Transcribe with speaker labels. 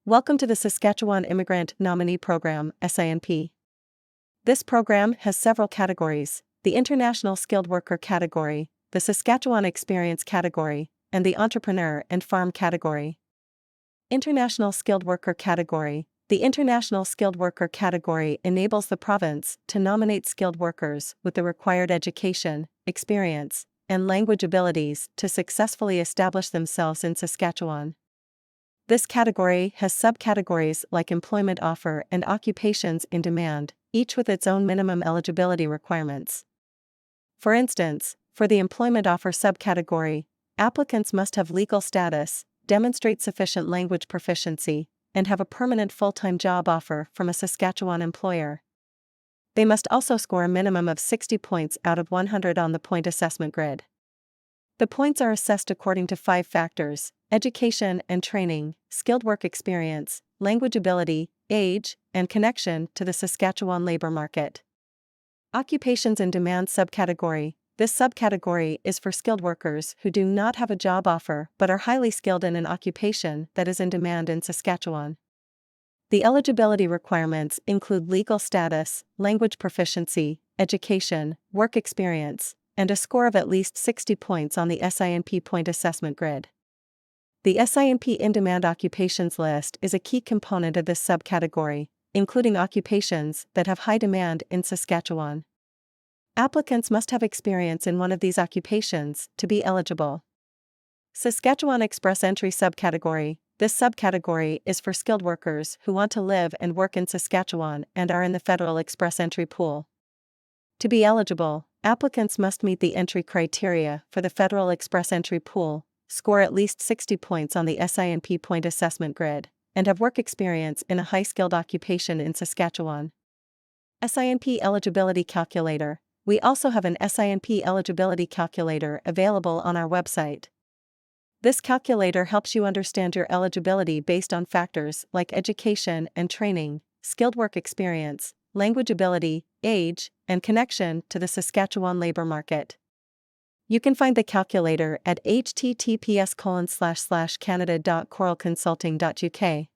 Speaker 1: Welcome to the Saskatchewan Immigrant Nominee Program, SINP. This program has several categories: the International Skilled Worker category, the Saskatchewan Experience category, and the Entrepreneur and Farm category. International Skilled Worker category. The International Skilled Worker category enables the province to nominate skilled workers with the required education, experience, and language abilities to successfully establish themselves in Saskatchewan. This category has subcategories like employment offer and occupations in demand, each with its own minimum eligibility requirements. For instance, for the employment offer subcategory, applicants must have legal status, demonstrate sufficient language proficiency, and have a permanent full-time job offer from a Saskatchewan employer. They must also score a minimum of 60 points out of 100 on the point assessment grid. The points are assessed according to 5 factors: education and training, skilled work experience, language ability, age, and connection to the Saskatchewan labor market. Occupations in demand subcategory. This subcategory is for skilled workers who do not have a job offer but are highly skilled in an occupation that is in demand in Saskatchewan. The eligibility requirements include legal status, language proficiency, education, work experience, and a score of at least 60 points on the SINP point assessment grid. The SINP in-demand occupations list is a key component of this subcategory, including occupations that have high demand in Saskatchewan. Applicants must have experience in one of these occupations to be eligible. Saskatchewan Express Entry subcategory. This subcategory is for skilled workers who want to live and work in Saskatchewan and are in the Federal Express Entry pool. To be eligible, applicants must meet the entry criteria for the Federal Express Entry pool, score at least 60 points on the SINP point assessment grid, and have work experience in a high-skilled occupation in Saskatchewan. SINP Eligibility Calculator. We also have an SINP Eligibility Calculator available on our website. This calculator helps you understand your eligibility based on factors like education and training, skilled work experience, language ability, age, and connection to the Saskatchewan labor market. You can find the calculator at https://canada.coralconsulting.uk.